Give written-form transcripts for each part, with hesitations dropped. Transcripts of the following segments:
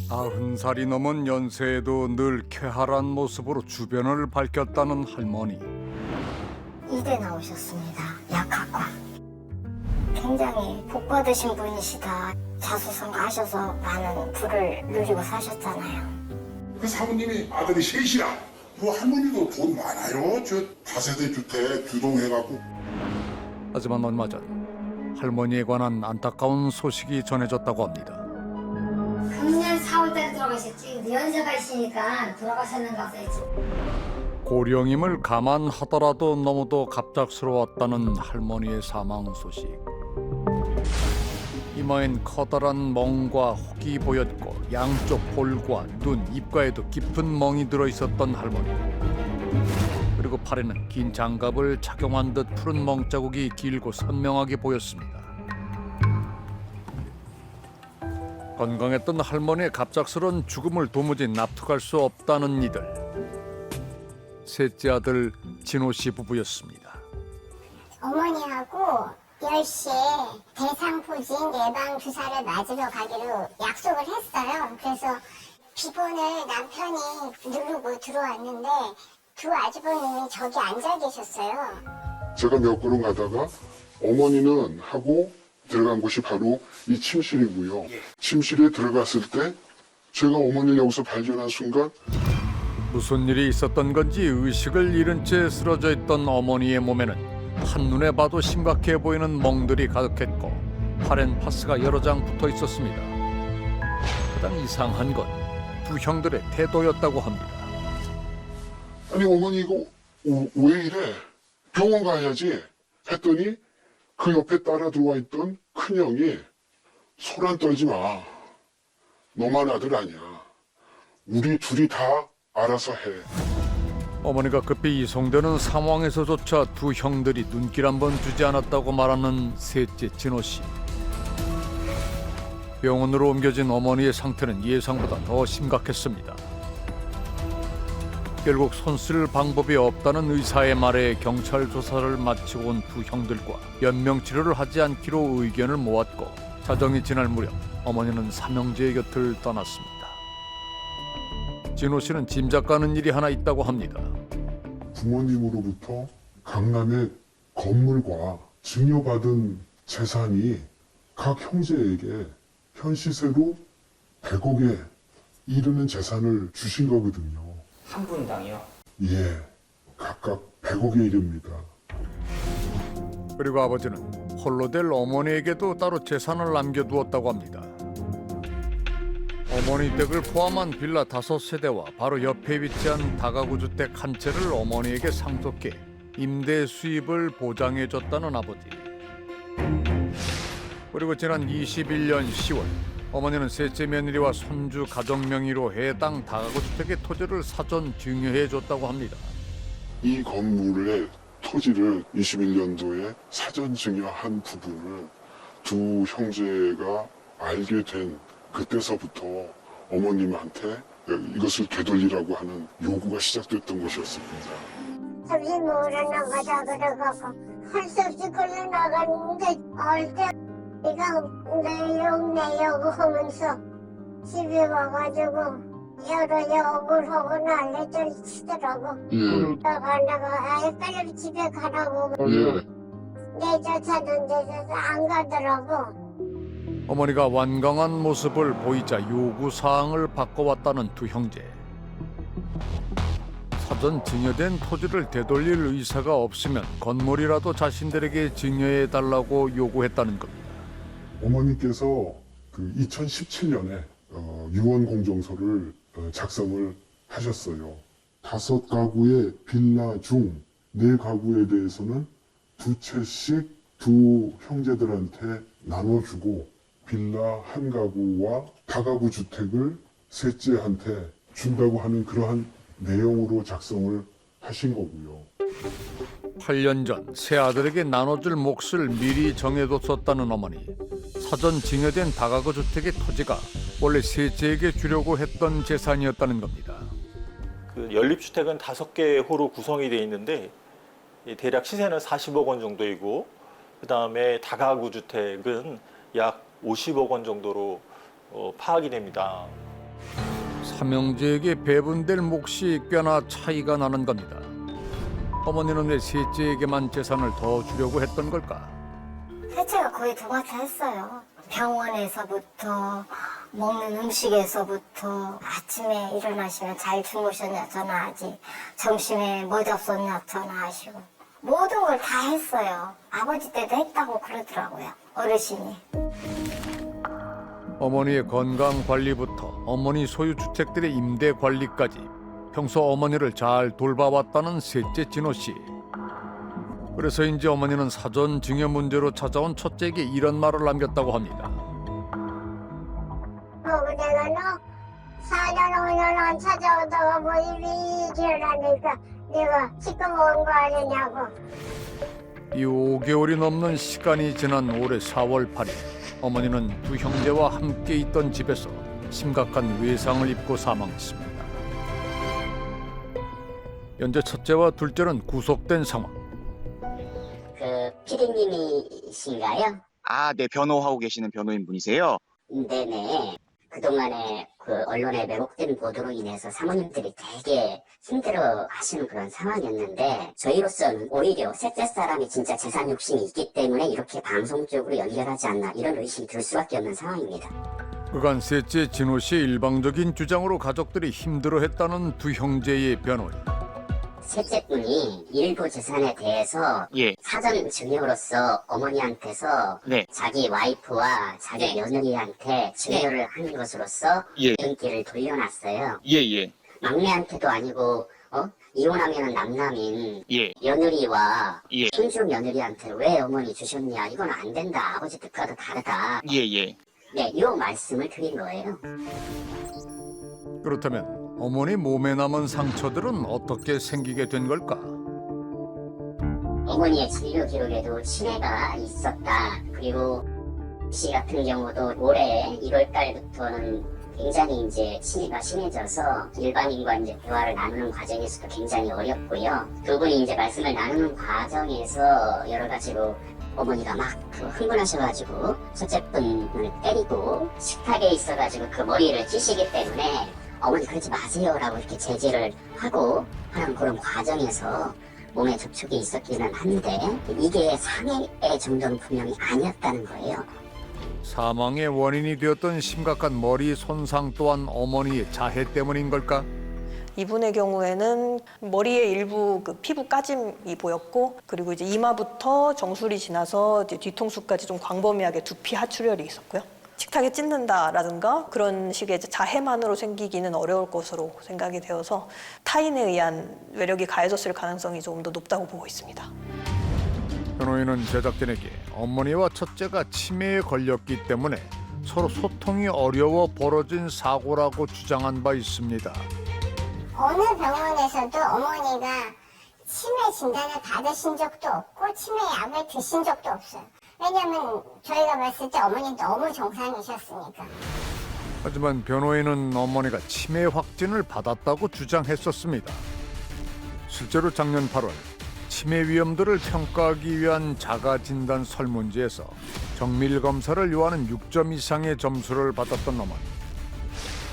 90살이 넘은 연세에도 늘 쾌활한 모습으로 주변을 밝혔다는 할머니. 이대 나오셨습니다. 약학과. 굉장히 복 받으신 분이시다. 자수성가하셔서 많은 부를 누리고 사셨잖아요. 그 사모님이 아들이 셋이라. 그 할머니도 돈 많아요. 저 다세대 주택 주동해갖고. 하지만 얼마 전 할머니에 관한 안타까운 소식이 전해졌다고 합니다. 금년 4월달에 돌아가셨지. 연세가 있으니까 돌아가셨는가 봐야지. 고령임을 감안하더라도 너무도 갑작스러웠다는 할머니의 사망 소식. 이마엔 커다란 멍과 혹이 보였고 양쪽 볼과 눈, 입가에도 깊은 멍이 들어있었던 할머니. 그리고 팔에는 긴 장갑을 착용한 듯 푸른 멍자국이 길고 선명하게 보였습니다. 건강했던 할머니의 갑작스런 죽음을 도무지 납득할 수 없다는 이들. 셋째 아들 진호 씨 부부였습니다. 어머니하고 10시에 대상포진 예방 주사를 맞으러 가기로 약속을 했어요. 그래서 비번을 남편이 누르고 들어왔는데 두 아주버님이 저기 앉아 계셨어요. 제가 몇 걸음 가다가 어머니는 하고 들어간 곳이 바로 이 침실이고요. 침실에 들어갔을 때 제가 어머니를 여기서 발견한 순간 무슨 일이 있었던 건지 의식을 잃은 채 쓰러져 있던 어머니의 몸에는 한눈에 봐도 심각해 보이는 멍들이 가득했고 팔엔 파스가 여러 장 붙어 있었습니다. 가장 이상한 건 두 형들의 태도였다고 합니다. 아니 어머니 이거 왜 이래? 병원 가야지 했더니 그 옆에 따라 들어와 있던 큰형이 소란 떨지 마. 너만 아들 아니야. 우리 둘이 다 알아서 해. 어머니가 급히 이송되는 상황에서조차 두 형들이 눈길 한번 주지 않았다고 말하는 셋째 진호 씨. 병원으로 옮겨진 어머니의 상태는 예상보다 더 심각했습니다. 결국 손쓸 방법이 없다는 의사의 말에 경찰 조사를 마치고 온 두 형들과 연명 치료를 하지 않기로 의견을 모았고 자정이 지날 무렵 어머니는 삼형제의 곁을 떠났습니다. 진호 씨는 짐작가는 일이 하나 있다고 합니다. 부모님으로부터 강남의 건물과 증여받은 재산이 각 형제에게 현 시세로 100억에 이르는 재산을 주신 거거든요. 한 분당이요? 예, 각각 100억에 이릅니다. 그리고 아버지는 홀로 될 어머니에게도 따로 재산을 남겨두었다고 합니다. 어머니 댁을 포함한 빌라 5세대와 바로 옆에 위치한 다가구 주택 한 채를 어머니에게 상속해 임대 수입을 보장해줬다는 아버지. 그리고 지난 21년 10월 어머니는 셋째 며느리와 손주 가족 명의로 해당 다가구 주택의 토지를 사전 증여해줬다고 합니다. 이 건물의 토지를 21년도에 사전 증여한 부분을 두 형제가 알게 된 그때서부터 어머님한테 이것을 되돌리라고 하는 요구가 시작됐던 것이었습니다. 점심 먹으러 나가자 그래갖고 할 수 없이 걸려 나갔는데 얼때 내용 하면서 집에 와가지고 여러 욕을 하고 난리를 치더라고. 나가 아예 빨리 집에 가라고. 내쫓았는데 안 가더라고. 어머니가 완강한 모습을 보이자 요구사항을 바꿔왔다는 두 형제. 사전 증여된 토지를 되돌릴 의사가 없으면 건물이라도 자신들에게 증여해달라고 요구했다는 겁니다. 어머니께서 그 2017년에 유언 공정서를 작성을 하셨어요. 5가구의 빌라 중 4가구에 대해서는 2채씩 두 형제들한테 나눠주고 빌라 1가구와 다가구 주택을 셋째한테 준다고 하는 그러한 내용으로 작성을 하신 거고요. 8년 전 새 아들에게 나눠줄 몫을 미리 정해뒀었다는 어머니. 사전 증여된 다가구 주택의 토지가 원래 셋째에게 주려고 했던 재산이었다는 겁니다. 그 연립주택은 5개 호로 구성이 되어 있는데 대략 시세는 40억 원 정도이고 그다음에 다가구 주택은 약 50억 원 정도로 파악이 됩니다. 삼형제에게 배분될 몫이 꽤나 차이가 나는 겁니다. 어머니는 왜 셋째에게만 재산을 더 주려고 했던 걸까? 셋째가 거의 도맡아했어요. 병원에서부터 먹는 음식에서부터 아침에 일어나시면 잘 주무셨냐 전화하지, 점심에 뭐 잡섰냐 전화하시고 모든 걸 다 했어요. 아버지 때도 했다고 그러더라고요, 어르신이. 어머니의 건강 관리부터 어머니 소유 주택들의 임대 관리까지 평소 어머니를 잘 돌봐왔다는 셋째 진호 씨. 그래서인지 어머니는 사전 증여 문제로 찾아온 첫째에게 이런 말을 남겼다고 합니다. 내가 너 4년 5년 안 찾아오다가 뭐 입이 길어나니까 내가 시꺼먼 거 아니냐고. 이 5개월이 넘는 시간이 지난 올해 4월 8일 어머니는 두 형제와 함께 있던 집에서 심각한 외상을 입고 사망했습니다. 현재 첫째와 둘째는 구속된 상황. 그 피디님이신가요? 아, 네, 변호하고 계시는 변호인 분이세요? 네네. 그동안에 그 언론에 왜곡된 보도로 인해서 사모님들이 되게 힘들어 하시는 그런 상황이었는데, 저희로서는 오히려 셋째 사람이 진짜 재산 욕심이 있기 때문에 이렇게 방송적으로 연결하지 않나, 이런 의심이 들 수밖에 없는 상황입니다. 그간 셋째 진호 씨의 일방적인 주장으로 가족들이 힘들어했다는 두 형제의 변호인. 셋째 분이 일부 재산에 대해서 예. 사전 증여로서 어머니한테서 네. 자기 와이프와 자기 며느리한테 증여를 한 것으로서 예. 등기를 돌려놨어요. 예, 예. 막내한테도 아니고 이혼하면은 남남인 예. 며느리와 예. 손주 며느리한테 왜 어머니 주셨냐, 이건 안 된다, 아버지 뜻과도 다르다, 예, 예. 네, 이 말씀을 드린 거예요. 그렇다면 어머니 몸에 남은 상처들은 어떻게 생기게 된 걸까? 어머니의 진료 기록에도 치매가 있었다. 그리고 씨 같은 경우도 올해 1월 달부터는 굉장히 이제 치매가 심해져서 일반인과 이제 대화를 나누는 과정에서도 굉장히 어렵고요. 두 분이 이제 말씀을 나누는 과정에서 여러 가지로 어머니가 막 흥분하셔가지고 첫째 분을 때리고, 식탁에 있어가지고 그 머리를 찌시기 때문에 어머니 그러지 마세요라고 이렇게 제지를 하고 하는 그런 과정에서 몸에 접촉이 있었기는 한데, 이게 상해의 정도는 분명히 아니었다는 거예요. 사망의 원인이 되었던 심각한 머리 손상 또한 어머니의 자해 때문인 걸까? 이분의 경우에는 머리에 일부 그 피부 까짐이 보였고, 그리고 이제 이마부터 정수리 지나서 이제 뒤통수까지 좀 광범위하게 두피 하출혈이 있었고요. 식탁에 찢는다라든가 그런 식의 자해만으로 생기기는 어려울 것으로 생각이 되어서 타인에 의한 외력이 가해졌을 가능성이 조금 더 높다고 보고 있습니다. 변호인은 제작진에게 어머니와 첫째가 치매에 걸렸기 때문에 서로 소통이 어려워 벌어진 사고라고 주장한 바 있습니다. 어느 병원에서도 어머니가 치매 진단을 받으신 적도 없고 치매 약을 드신 적도 없어요. 왜냐면 저희가 봤을 때 어머니 너무 정상이셨으니까. 하지만 변호인은 어머니가 치매 확진을 받았다고 주장했었습니다. 실제로 작년 8월 치매 위험도를 평가하기 위한 자가진단 설문지에서 정밀검사를 요하는 6점 이상의 점수를 받았던 어머니.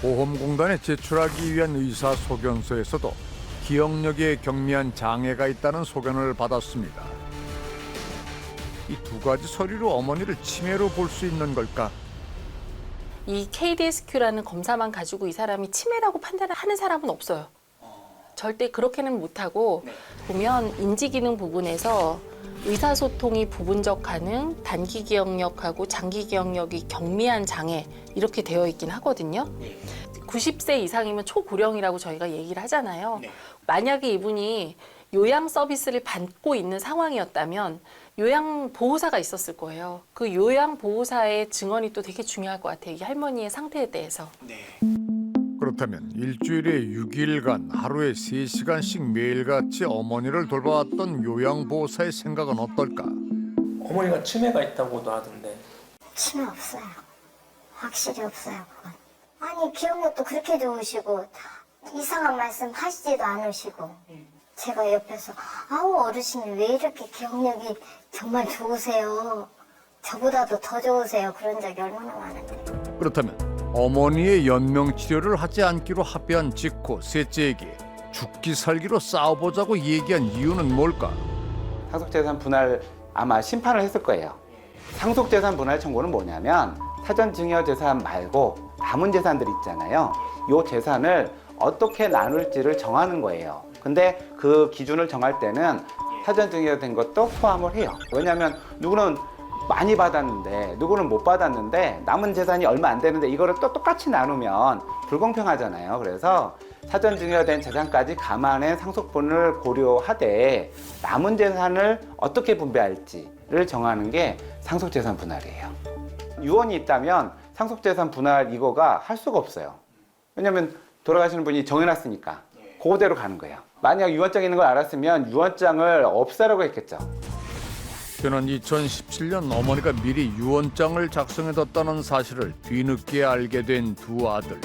보험공단에 제출하기 위한 의사소견서에서도 기억력에 경미한 장애가 있다는 소견을 받았습니다. 이 두 가지 서류로 어머니를 치매로 볼 수 있는 걸까? 이 KDSQ라는 검사만 가지고 이 사람이 치매라고 판단을 하는 사람은 없어요. 절대 그렇게는 못하고, 보면 인지기능 부분에서 의사소통이 부분적 가능, 단기 기억력하고 장기 기억력이 경미한 장애 이렇게 되어 있긴 하거든요. 90세 이상이면 초고령이라고 저희가 얘기를 하잖아요. 만약에 이분이 요양 서비스를 받고 있는 상황이었다면 요양보호사가 있었을 거예요. 그 요양보호사의 증언이 또 되게 중요할 것 같아요. 이 할머니의 상태에 대해서. 그렇다면 일주일에 6일간 하루에 3시간씩 매일같이 어머니를 돌봐왔던 요양보호사의 생각은 어떨까? 어머니가 치매가 있다고도 하던데. 치매 없어요. 확실히 없어요, 그건. 아니, 기억력도 그렇게 좋으시고 이상한 말씀 하시지도 않으시고, 제가 옆에서 아우 어르신이 왜 이렇게 기억력이 정말 좋으세요, 저보다도 더 좋으세요. 그런 적이 얼마나 많은데. 그렇다면 어머니의 연명 치료를 하지 않기로 합의한 직후 셋째에게 죽기 살기로 싸워보자고 얘기한 이유는 뭘까? 상속재산 분할 아마 심판을 했을 거예요. 상속재산 분할 청구는 뭐냐면 사전증여재산 말고 남은 재산들 있잖아요. 이 재산을 어떻게 나눌지를 정하는 거예요. 근데 그 기준을 정할 때는 사전증여된 것도 포함을 해요. 왜냐하면 누구는 많이 받았는데 누구는 못 받았는데 남은 재산이 얼마 안 되는데 이거를 또 똑같이 나누면 불공평하잖아요. 그래서 사전증여된 재산까지 감안해 상속분을 고려하되 남은 재산을 어떻게 분배할지를 정하는 게 상속재산 분할이에요. 유언이 있다면 상속재산 분할 이거가 할 수가 없어요. 왜냐하면 돌아가시는 분이 정해놨으니까 그대로 가는 거예요. 만약 유언장 있는 걸 알았으면 유언장을 없애라고 했겠죠. 지난 2017년 어머니가 미리 유언장을 작성해뒀다는 사실을 뒤늦게 알게 된 두 아들.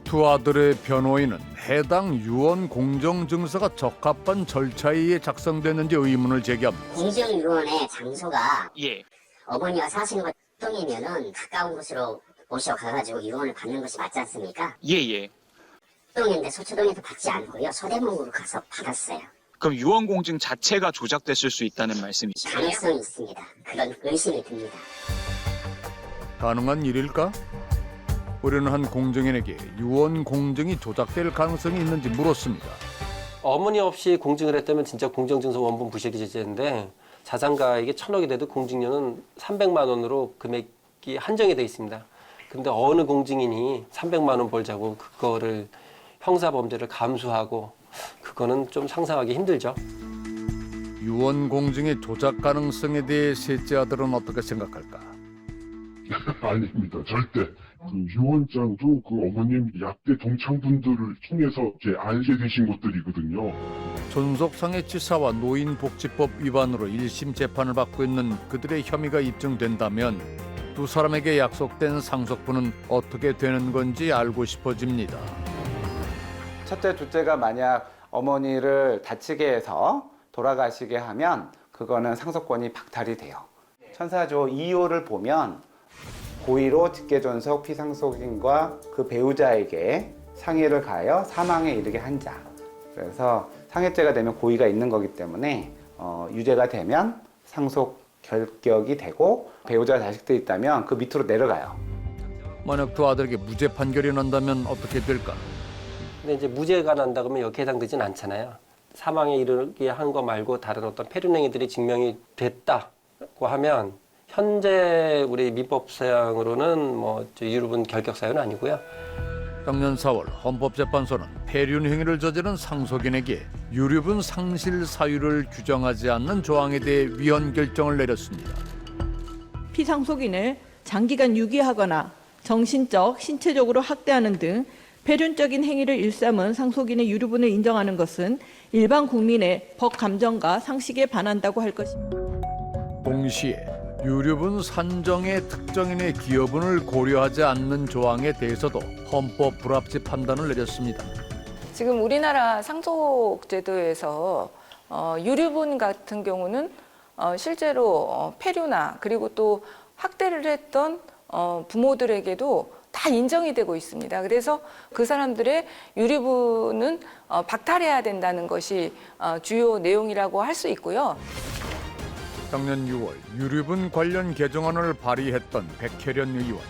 두 아들의 변호인은 해당 유언 공정증서가 적합한 절차에 의해 작성됐는지 의문을 제기합니다. 공정유언의 장소가 예. 어머니가 사시는 곳 동이면은 가까운 곳으로 모셔가가지고 유언을 받는 것이 맞지 않습니까? 예. 소초동인데 소초동에서 받지 않고요. 서대문구로 가서 받았어요. 그럼 유언 공증 자체가 조작됐을 수 있다는 말씀이시죠? 가능성이 있습니다. 그런 의심이 듭니다. 가능한 일일까? 우리는 한 공증인에게 유언 공증이 조작될 가능성이 있는지 물었습니다. 어머니 없이 공증을 했다면 진짜 공정증서 원본 부실이 제재인데 자산가액이 1,000억이 돼도 공증료는 300만 원으로 금액이 한정이 돼 있습니다. 근데 어느 공증인이 300만 원 벌자고 그거를 형사범죄를 감수하고 그거는 좀 상상하기 힘들죠. 유언 공증의 조작 가능성에 대해 셋째 아들은 어떻게 생각할까? 아닙니다. 절대. 그 유언장도 그 어머님 약대 동창분들을 통해서 이제 알게 되신 것들이거든요. 존속상해치사와 노인복지법 위반으로 1심 재판을 받고 있는 그들의 혐의가 입증된다면 두 사람에게 약속된 상속분은 어떻게 되는 건지 알고 싶어집니다. 첫째, 둘째가 만약 어머니를 다치게 해서 돌아가시게 하면 그거는 상속권이 박탈이 돼요. 천사조 2호를 보면 고의로 직계존속 피상속인과 그 배우자에게 상해를 가하여 사망에 이르게 한 자. 그래서 상해죄가 되면 고의가 있는 거기 때문에 유죄가 되면 상속 결격이 되고 배우자 자식들이 있다면 그 밑으로 내려가요. 만약 두 아들에게 무죄 판결이 난다면 어떻게 될까? 근데 이제 무죄가 난다 그러면 여기에 해당되진 않잖아요. 사망에 이르게 한 거 말고 다른 어떤 폐륜행위들이 증명이 됐다고 하면 현재 우리 민법사항으로는 뭐 유류분 결격 사유는 아니고요. 작년 4월 헌법재판소는 폐륜 행위를 저지른 상속인에게 유류분 상실 사유를 규정하지 않는 조항에 대해 위헌 결정을 내렸습니다. 피상속인을 장기간 유기하거나 정신적, 신체적으로 학대하는 등 폐륜적인 행위를 일삼은 상속인의 유류분을 인정하는 것은 일반 국민의 법 감정과 상식에 반한다고 할 것입니다. 동시에 유류분 산정의 특정인의 기여분을 고려하지 않는 조항에 대해서도 헌법 불합치 판단을 내렸습니다. 지금 우리나라 상속제도에서 유류분 같은 경우는 실제로 폐류나 그리고 또 학대를 했던 부모들에게도 다 인정이 되고 있습니다. 그래서 그 사람들의 유류분은 박탈해야 된다는 것이 주요 내용이라고 할 수 있고요. 작년 6월 유류분 관련 개정안을 발의했던 백혜련 의원.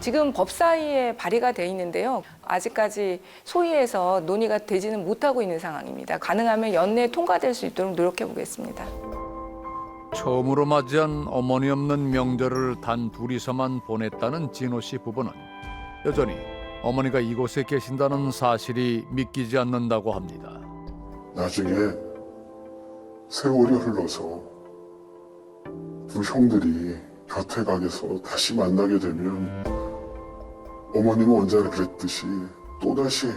지금 법사위에 발의가 돼 있는데요. 아직까지 소위에서 논의가 되지는 못하고 있는 상황입니다. 가능하면 연내에 통과될 수 있도록 노력해 보겠습니다. 처음으로 맞이한 어머니 없는 명절을 단 둘이서만 보냈다는 진호 씨 부부는 여전히 어머니가 이곳에 계신다는 사실이 믿기지 않는다고 합니다. 나중에 세월이 흘러서 두 형들이 곁에 가게서 다시 만나게 되면 어머님은 언제나 그랬듯이 또다시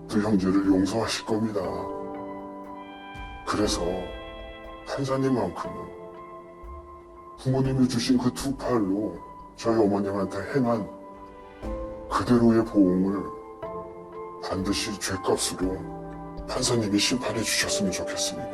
두 형제를 용서하실 겁니다. 그래서 판사님만큼은 부모님이 주신 그 두 팔로 저희 어머님한테 행한 그대로의 보응을 반드시 죗값으로 판사님이 심판해 주셨으면 좋겠습니다.